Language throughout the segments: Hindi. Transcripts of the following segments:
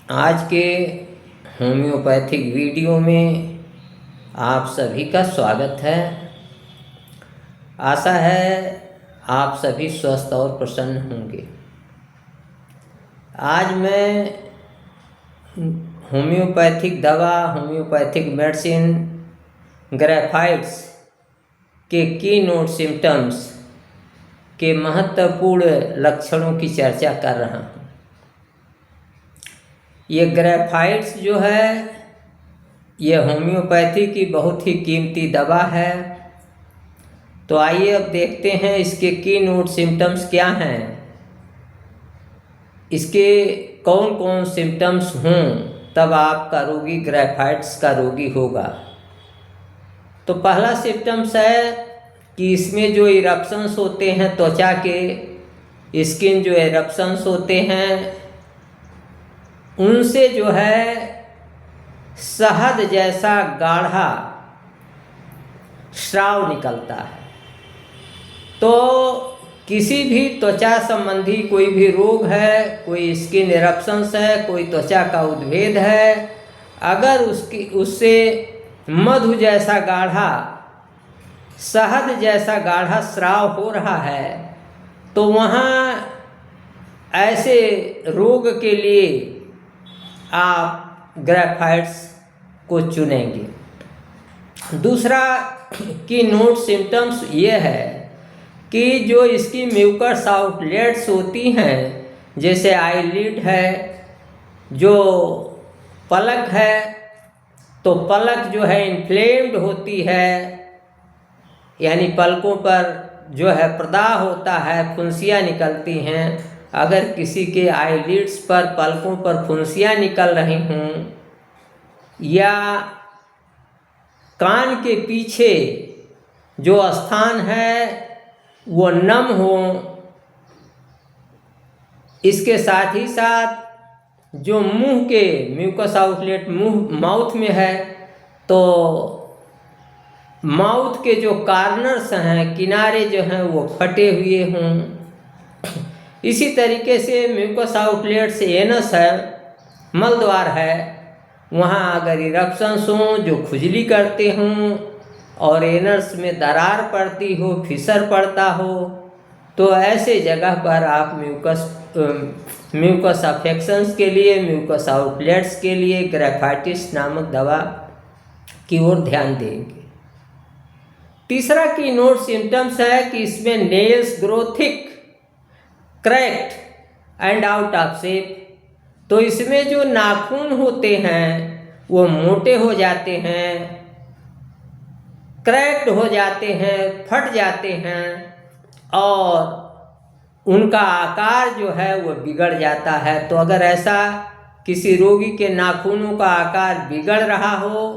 आज के होम्योपैथिक वीडियो में आप सभी का स्वागत है। आशा है आप सभी स्वस्थ और प्रसन्न होंगे। आज मैं होम्योपैथिक दवा, होम्योपैथिक मेडिसिन ग्रेफाइट्स के की नोट सिम्टम्स के महत्वपूर्ण लक्षणों की चर्चा कर रहा हूँ। ये ग्रेफाइट्स जो है ये होम्योपैथी की बहुत ही कीमती दवा है। तो आइए अब देखते हैं इसके की नोट सिम्टम्स क्या हैं, इसके कौन कौन सिम्टम्स हों तब आपका रोगी ग्रेफाइट्स का रोगी होगा। तो पहला सिम्टम्स है कि इसमें जो इरप्शंस होते हैं, त्वचा के स्किन जो इरप्शंस होते हैं उनसे जो है शहद जैसा गाढ़ा स्राव निकलता है। तो किसी भी त्वचा संबंधी कोई भी रोग है, कोई स्किन इरप्शंस है, कोई त्वचा का उद्भेद है, अगर उससे मधु जैसा गाढ़ा, शहद जैसा गाढ़ा स्राव हो रहा है तो वहाँ ऐसे रोग के लिए आप ग्रेफाइट्स को चुनेंगे। दूसरा की नोट सिम्टम्स ये है कि जो इसकी म्यूकस आउटलेट्स होती हैं, जैसे आईलिड है, जो पलक है, तो पलक जो है इन्फ्लेम्ड होती है, यानी पलकों पर जो है प्रदाह होता है, फुंसियाँ निकलती हैं। अगर किसी के आईलिड्स पर, पलकों पर फुंसियाँ निकल रही हों या कान के पीछे जो स्थान है वो नम हो, इसके साथ ही साथ जो मुंह के म्यूकस आउटलेट माउथ में है तो माउथ के जो कार्नर्स हैं, किनारे जो हैं वो फटे हुए हों। इसी तरीके से म्यूकस आउटलेट्स एनस है, मलद्वार है, वहाँ अगर इरप्शंस हों जो खुजली करते हों और एनस में दरार पड़ती हो, फिसर पड़ता हो, तो ऐसे जगह पर आप म्यूकस अफेक्शंस के लिए, म्यूकस आउटलेट्स के लिए ग्रेफाइटिस नामक दवा की ओर ध्यान देंगे। तीसरा की नोट सिम्टम्स है कि इसमें nails grow thick, cracked and out of shape. तो इसमें जो नाखून होते हैं वो मोटे हो जाते हैं, क्रैक्ड हो जाते हैं, फट जाते हैं और उनका आकार जो है वो बिगड़ जाता है। तो अगर ऐसा किसी रोगी के नाखूनों का आकार बिगड़ रहा हो,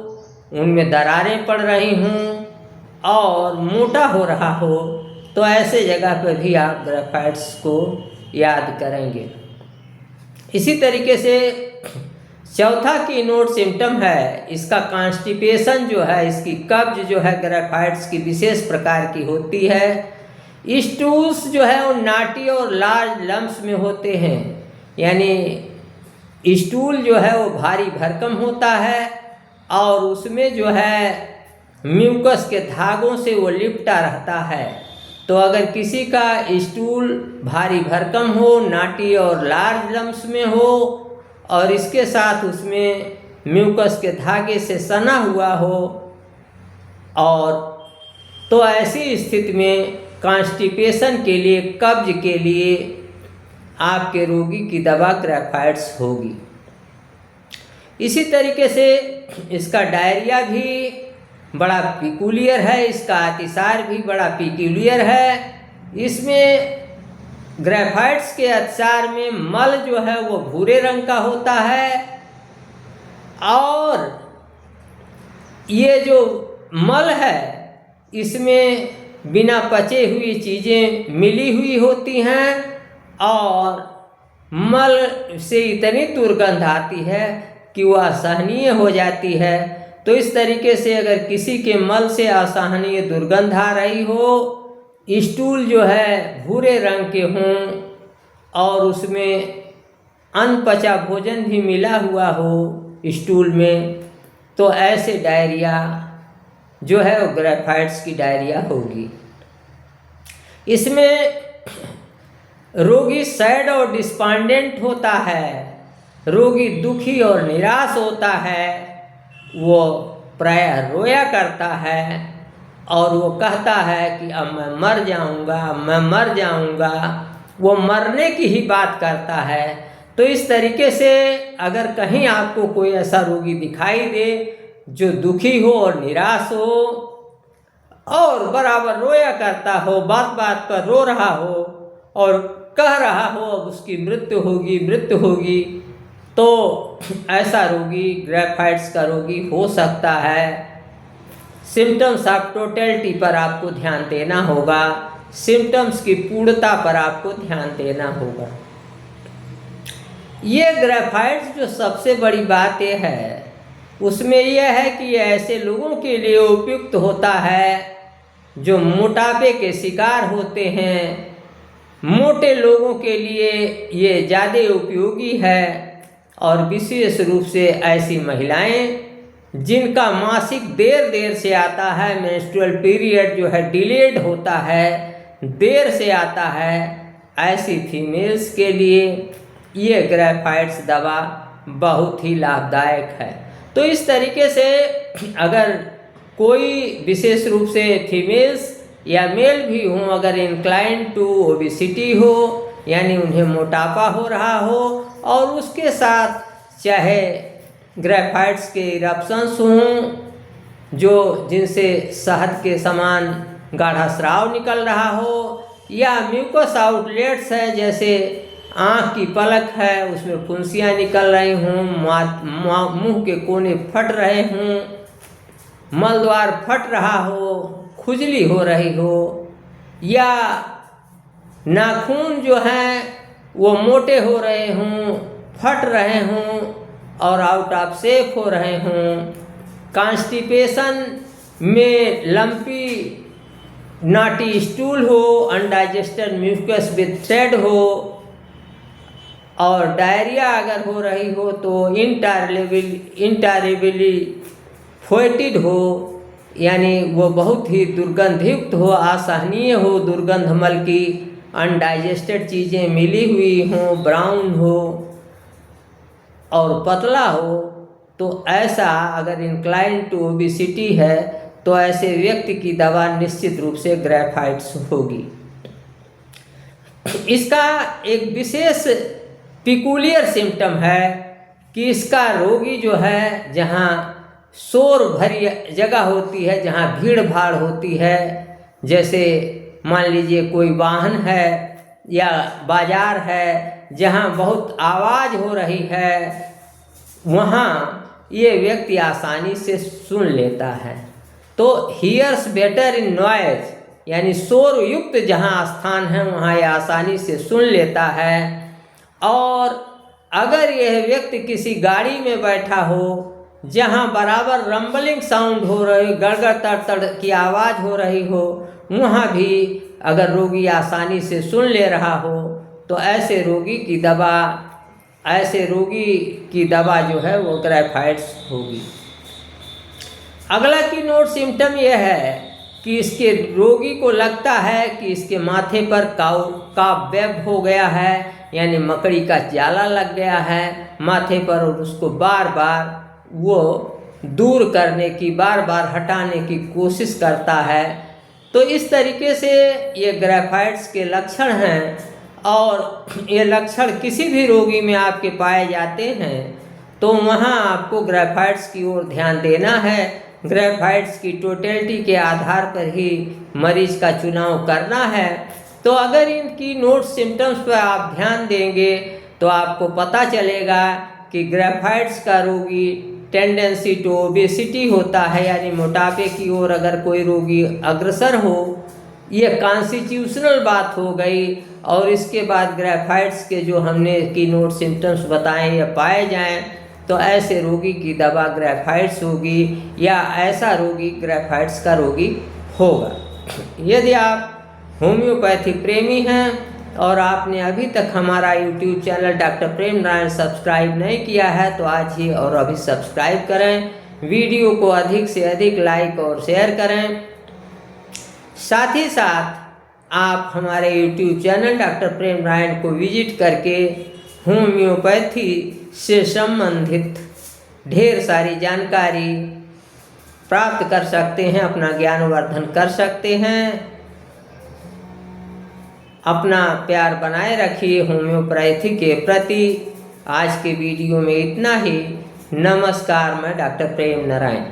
उनमें दरारें पड़ रही हों और मोटा हो रहा हो, तो ऐसे जगह पर भी आप ग्रेफाइट्स को याद करेंगे। इसी तरीके से चौथा की नोट सिम्टम है इसका कॉन्स्टिपेशन जो है, इसकी कब्ज जो है ग्रेफाइट्स की विशेष प्रकार की होती है। स्टूल्स जो है वो नाटी और लार्ज लम्प्स में होते हैं, यानी स्टूल जो है वो भारी भरकम होता है और उसमें जो है म्यूकस के धागों से वो लिपटा रहता है। तो अगर किसी का स्टूल भारी भरकम हो, नाटी और लार्ज लम्प्स में हो और इसके साथ उसमें म्यूकस के धागे से सना हुआ हो, और तो ऐसी स्थिति में कॉन्स्टिपेशन के लिए, कब्ज के लिए आपके रोगी की दवा ग्रेफाइट्स होगी। इसी तरीके से इसका डायरिया भी बड़ा पिकुलियर है, इसका अतिसार भी बड़ा पिकुलियर है। इसमें ग्रेफाइट्स के अतिसार में मल जो है वो भूरे रंग का होता है और ये जो मल है इसमें बिना पचे हुई चीज़ें मिली हुई होती हैं और मल से इतनी दुर्गंध आती है कि वह असहनीय हो जाती है। तो इस तरीके से अगर किसी के मल से असहनीय दुर्गंध आ रही हो, स्टूल जो है भूरे रंग के हों और उसमें अनपचा भोजन भी मिला हुआ हो स्टूल में, तो ऐसे डायरिया जो है वो ग्रेफाइट्स की डायरिया होगी। इसमें रोगी सैड और डिस्पॉन्डेंट होता है, रोगी दुखी और निराश होता है, वो प्रायः रोया करता है और वो कहता है कि अब मैं मर जाऊंगा, मैं मर जाऊंगा, वो मरने की ही बात करता है। तो इस तरीके से अगर कहीं आपको कोई ऐसा रोगी दिखाई दे जो दुखी हो और निराश हो और बराबर रोया करता हो, बात बात पर रो रहा हो और कह रहा हो अब उसकी मृत्यु होगी, मृत्यु होगी, तो ऐसा रोगी ग्रेफाइट्स का रोगी हो सकता है। सिम्टम्स ऑफ टोटलिटी पर आपको ध्यान देना होगा, सिम्टम्स की पूर्णता पर आपको ध्यान देना होगा। ये ग्रेफाइट्स जो सबसे बड़ी बात ये है उसमें यह है कि ये ऐसे लोगों के लिए उपयुक्त होता है जो मोटापे के शिकार होते हैं। मोटे लोगों के लिए ये ज़्यादा उपयोगी है और विशेष रूप से ऐसी महिलाएं जिनका मासिक देर से आता है, मेंस्ट्रुअल पीरियड जो है डिलेड होता है, देर से आता है, ऐसी फीमेल्स के लिए ये ग्रेफाइट्स दवा बहुत ही लाभदायक है। तो इस तरीके से अगर कोई विशेष रूप से फीमेल्स या मेल भी हों, अगर इंक्लाइन टू ओबेसिटी हो यानी उन्हें मोटापा हो रहा हो और उसके साथ चाहे ग्रेफाइट्स के इरप्शंस हों जो जिनसे शहद के समान गाढ़ा स्राव निकल रहा हो, या म्यूकस आउटलेट्स है जैसे आँख की पलक है उसमें फुंसियाँ निकल रही हों, मुंह के कोने फट रहे हों, मलद्वार फट रहा हो, खुजली हो रही हो, या नाखून जो हैं वो मोटे हो रहे हों, फट रहे हों और आउट ऑफ शेप हो रहे हों, कॉन्स्टिपेशन में लंपी नाटी स्टूल हो, अनडाइजेस्टेड म्यूकस विद थ्रेड हो, और डायरिया अगर हो रही हो तो इंटरलेबली फोएटिड हो, यानी वो बहुत ही दुर्गंधयुक्त हो, असहनीय हो, दुर्गंध मल की, अनडाइजेस्टेड चीज़ें मिली हुई हों, ब्राउन हो और पतला हो, तो ऐसा अगर इंक्लाइन टू ओबेसिटी है तो ऐसे व्यक्ति की दवा निश्चित रूप से ग्रेफाइट्स होगी। इसका एक विशेष पिकुलियर सिम्टम है कि इसका रोगी जो है जहाँ शोर भरी जगह होती है, जहाँ भीड़ भाड़ होती है, जैसे मान लीजिए कोई वाहन है या बाजार है जहाँ बहुत आवाज़ हो रही है, वहाँ ये व्यक्ति आसानी से सुन लेता है। तो हियर्स बेटर इन नॉइज, यानी शोर युक्त जहाँ स्थान है वहाँ ये आसानी से सुन लेता है। और अगर यह व्यक्ति किसी गाड़ी में बैठा हो जहाँ बराबर रंबलिंग साउंड हो रही, गड़गड़ तड़तड़ की आवाज़ हो रही हो, वहाँ भी अगर रोगी आसानी से सुन ले रहा हो तो ऐसे रोगी की दवा जो है वो ग्रेफाइट्स होगी। अगला की नोट सिम्टम यह है कि इसके रोगी को लगता है कि इसके माथे पर कॉबवेब हो गया है, यानी मकड़ी का जाला लग गया है माथे पर, और उसको बार बार वो दूर करने की, बार बार हटाने की कोशिश करता है। तो इस तरीके से ये ग्रेफाइट्स के लक्षण हैं, और ये लक्षण किसी भी रोगी में आपके पाए जाते हैं तो वहाँ आपको ग्रेफाइट्स की ओर ध्यान देना है। ग्रेफाइट्स की टोटलिटी के आधार पर ही मरीज का चुनाव करना है। तो अगर इनकी नोट सिम्टम्स पर आप ध्यान देंगे तो आपको पता चलेगा कि ग्रेफाइट्स का रोगी टेंडेंसी टू ओबेसिटी होता है, यानी मोटापे की ओर अगर कोई रोगी अग्रसर हो, ये कॉन्स्टिट्यूशनल बात हो गई। और इसके बाद ग्रेफाइट्स के जो हमने की नोट सिम्टम्स बताए या पाए जाएं तो ऐसे रोगी की दवा ग्रेफाइट्स होगी, या ऐसा रोगी ग्रेफाइट्स का रोगी होगा। यदि आप होम्योपैथी प्रेमी हैं और आपने अभी तक हमारा यूट्यूब चैनल डॉक्टर प्रेम नारायण सब्सक्राइब नहीं किया है तो आज ही और अभी सब्सक्राइब करें। वीडियो को अधिक से अधिक लाइक और शेयर करें। साथ ही साथ आप हमारे यूट्यूब चैनल डॉक्टर प्रेम नारायण को विजिट करके होम्योपैथी से संबंधित ढेर सारी जानकारी प्राप्त कर सकते हैं, अपना ज्ञानवर्धन कर सकते हैं। अपना प्यार बनाए रखिए होम्योपैथी के प्रति। आज के वीडियो में इतना ही। नमस्कार, मैं डॉक्टर प्रेम नारायण।